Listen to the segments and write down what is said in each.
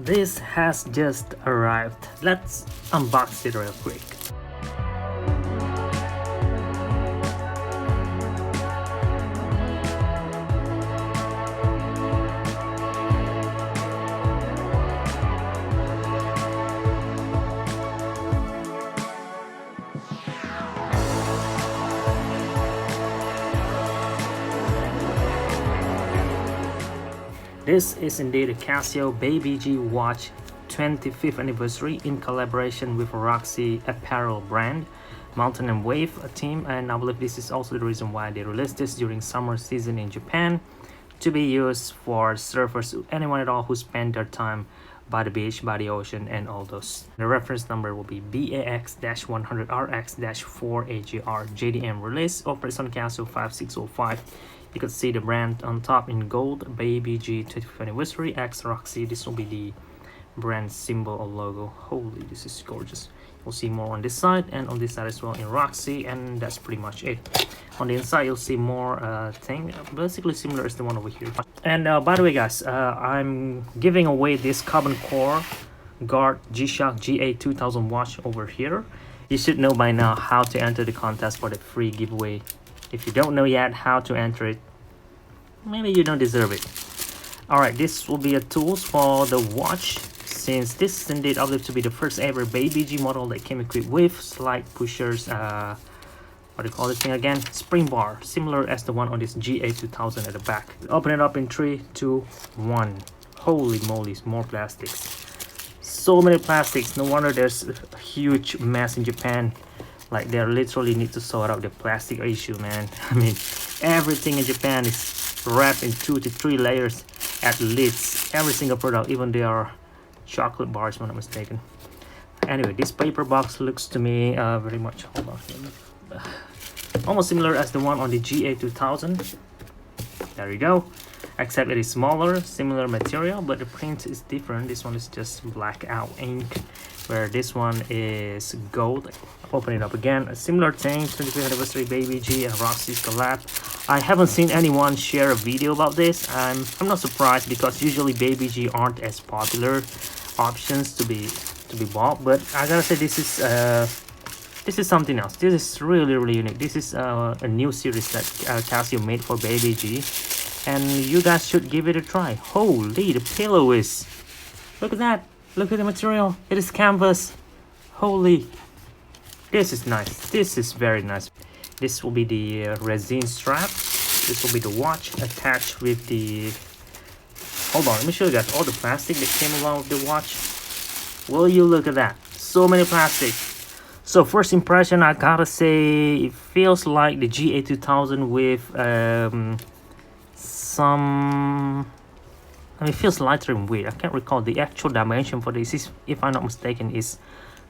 This has just arrived. Let's unbox it real quick. This is indeed a Casio Baby G watch 25th anniversary in collaboration with Roxy apparel brand, Mountain and Wave team, and I believe this is also the reason why they released this during summer season in Japan to be used for surfers, anyone at all who spend their time by the beach, by the ocean, and all those. The reference number will be BAX-100RX-4AGR JDM release, operates on Casio 5605. You can see the brand on top in gold, Baby G 25th anniversary X Roxy. This will be the brand symbol or logo. Holy, this is gorgeous. You'll see more on this side and on this side as well in Roxy, and that's pretty much it. On the inside you'll see more thing, basically similar as the one over here. And by the way guys, I'm giving away this carbon core guard G-Shock GA2000 watch over here. You should know by now how to enter the contest for the free giveaway. If you don't know yet how to enter it, maybe you don't deserve it. Alright, this will be a tools for the watch, since this is indeed I believe to be the first ever Baby G model that came equipped with slide pushers, what do you call this thing again? Spring bar, similar as the one on this GA2000 at the back. Open it up in 3, 2, 1. Holy moly, more plastics. So many plastics, no wonder there's a huge mess in Japan. Like they literally need to sort out the plastic issue, man. I mean, everything in Japan is wrapped in 2 to 3 layers at least. Every single product, even they are chocolate bars, if I'm not mistaken. Anyway, this paper box looks to me very much, hold on, almost similar as the one on the GA2000. There you go. Except it is smaller, similar material, but the print is different. This one is just blackout ink, where this one is gold. Open it up again, a similar thing, 25th anniversary Baby G and Roxy's collab. I haven't seen anyone share a video about this. I'm not surprised, because usually Baby G aren't as popular options to be bought, but I gotta say this is something else. This is really unique. This is a new series that Casio made for Baby G, and you guys should give it a try. Holy, the pillow is, look at that, look at the material, it is canvas. Holy, this is nice, this is very nice. This will be the resin strap. This will be the watch attached with the, hold on, let me show you guys all the plastic that came along with the watch. Will you look at that, so many plastic. So first impression, I gotta say it feels like the GA2000 with it feels lighter in weight. I can't recall the actual dimension for this. If I'm not mistaken, is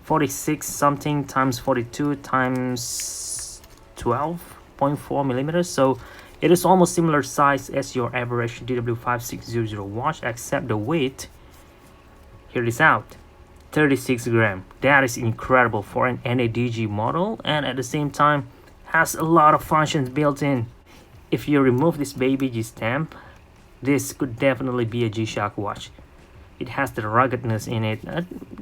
46 something times 42 times 12.4 millimeters. So it is almost similar size as your average DW5600 watch, except the weight, here it is out, 36 grams. That is incredible for an NADG model, and at the same time has a lot of functions built in. If you remove this Baby G stamp, this could definitely be a G-Shock watch. It has the ruggedness in it.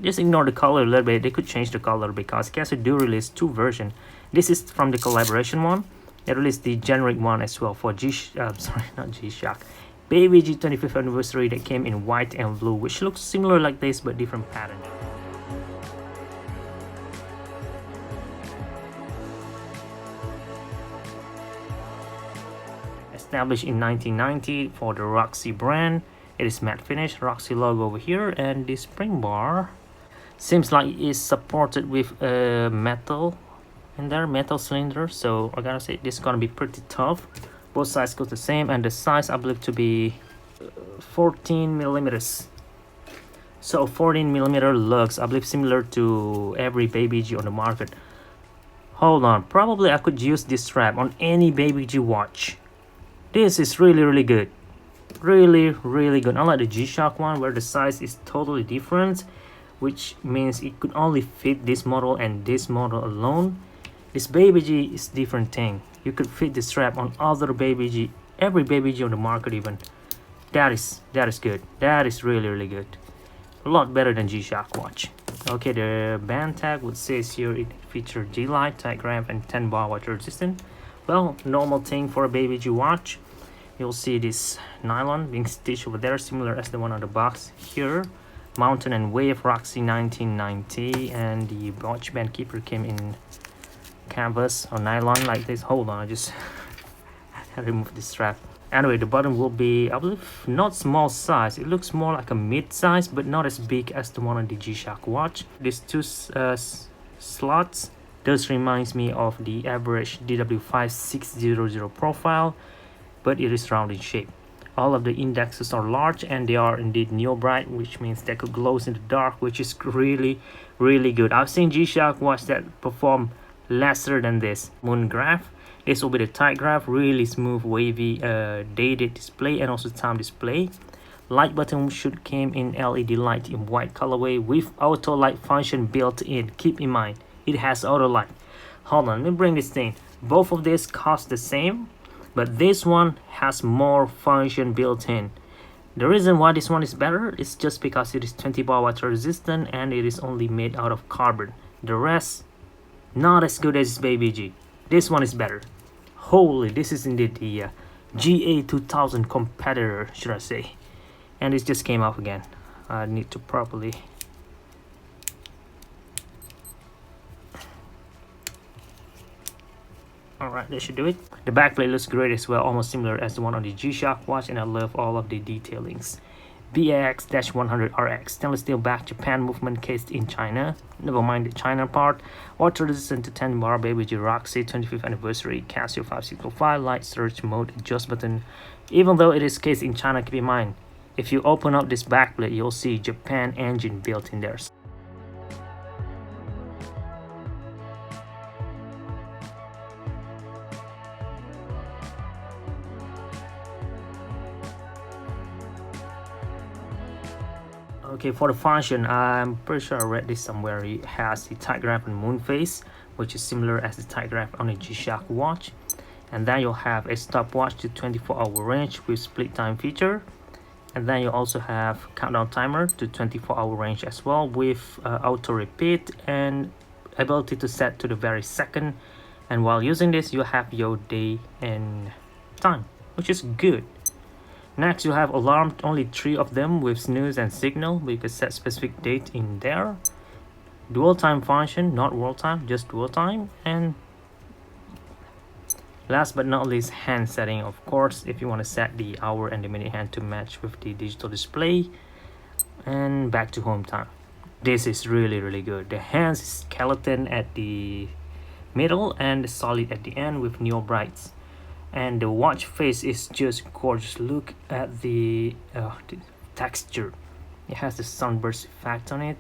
Just ignore the color a little bit. They could change the color because Casio do release 2 versions. This is from the collaboration one. They released the generic one as well for G-Shock. Baby G 25th anniversary that came in white and blue, which looks similar like this but different pattern. Established in 1990 for the Roxy brand. It is matte finish, Roxy logo over here, and the spring bar seems like it's supported with a metal in there, metal cylinder. So I gotta say this is gonna be pretty tough. Both sides go the same, and the size I believe to be 14 millimeters. So 14 millimeter lugs, I believe similar to every Baby G on the market. Hold on, probably I could use this strap on any Baby G watch. This is really good. Really good. Unlike the G-Shock one where the size is totally different, which means it could only fit this model and this model alone. This Baby G is different thing. You could fit the strap on other Baby G, every Baby G on the market even. That is good. That is really good. a lot better than G-Shock watch. Okay, the band tag would say here it features G-Lide, tachograph, and 10 bar water resistant. Well, normal thing for a baby G watch. You'll see this nylon being stitched over there, similar as the one on the box here. Mountain and Wave Roxy 1990, and the watch band keeper came in canvas or nylon like this. Hold on, I just remove the strap. Anyway, the button will be, I believe, not small size. It looks more like a mid-size, but not as big as the one on the G-Shock watch. These two slots does reminds me of the average DW5600 profile, but it is round in shape. All of the indexes are large, and they are indeed neo bright, which means they could glow in the dark, which is really good. I've seen G-Shock watch that perform lesser than this. Moon graph. This will be the tight graph, really smooth, wavy, dated display, and also time display. Light button should came in LED light in white colorway with auto light function built in. Keep in mind, it has auto light. Hold on, let me bring this thing. Both of these cost the same, but this one has more function built in. The reason why this one is better is just because it is 20 bar water resistant and it is only made out of carbon. The rest, not as good as Baby G. This one is better. Holy, this is indeed the GA2000 competitor, should I say. And it just came off again. I need to properly... Alright, that should do it. The backplate looks great as well, almost similar as the one on the G-Shock watch, and I love all of the detailings. BAX-100RX stainless steel back, Japan movement, cased in China. Never mind the China part. Water resistant to 10 bar, Baby G Roxy 25th anniversary, Casio 5605 light search mode adjust button. Even though it is cased in China, keep in mind, if you open up this backplate, you'll see Japan engine built in there. Okay, for the function, I'm pretty sure I read this somewhere. It has the tachograph and moon phase, which is similar as the tachograph on a G-Shock watch. And then you'll have a stopwatch to 24-hour range with split time feature. And then you also have countdown timer to 24-hour range as well with auto repeat and ability to set to the very second. And while using this, you have your day and time, which is good. Next, you have alarm, only 3 of them with snooze and signal, but you can set specific date in there. Dual time function, not world time, just dual time. And last but not least, hand setting, of course, if you want to set the hour and the minute hand to match with the digital display. And back to home time. This is really good. The hands is skeleton at the middle and solid at the end with neo brights. And the watch face is just gorgeous. Look at the texture. It has the sunburst effect on it.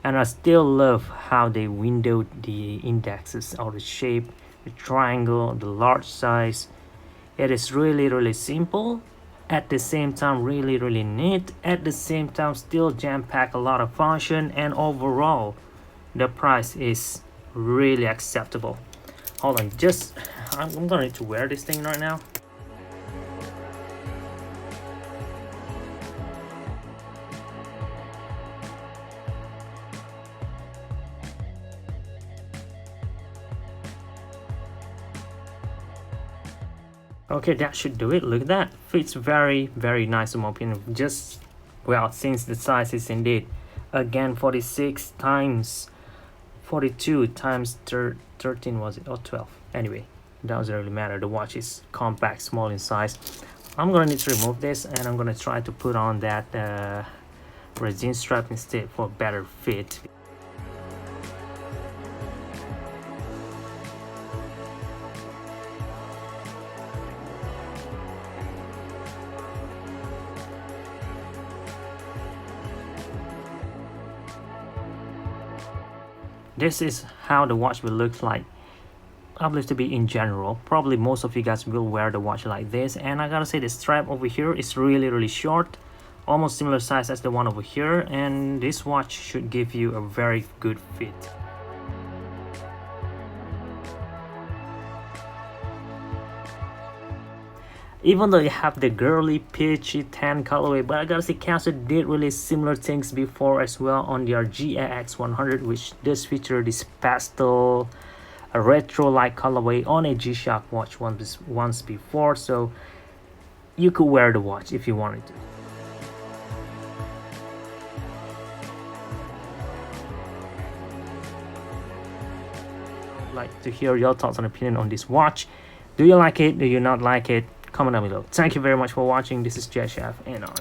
And I still love how they windowed the indexes or the shape, the triangle, the large size. It is really simple. At the same time, really neat. At the same time, still jam-pack a lot of function. And overall, the price is really acceptable. Hold on, I'm gonna need to wear this thing right now. Okay, that should do it. Look at that. Fits very nice in my opinion. Just, well, since the size is indeed, again, 46 times 42 times 13 was it, or 12? Anyway, doesn't really matter. The watch is compact, small in size. I'm gonna need to remove this, and I'm gonna try to put on that resin strap instead for better fit. This is how the watch will look like. I believe to be in general. Probably most of you guys will wear the watch like this. And I gotta say, the strap over here is really short. Almost similar size as the one over here. And this watch should give you a very good fit. even though you have the girly peachy tan colorway. But I gotta say, Casio did release similar things before as well on their GAX-100, which does feature this pastel a retro-like colorway on a G-Shock watch once before, so you could wear the watch if you wanted to. I'd like to hear your thoughts and opinion on this watch. Do you like it? Do you not like it? Comment down below. Thank you very much for watching. This is Jet Chef, and on.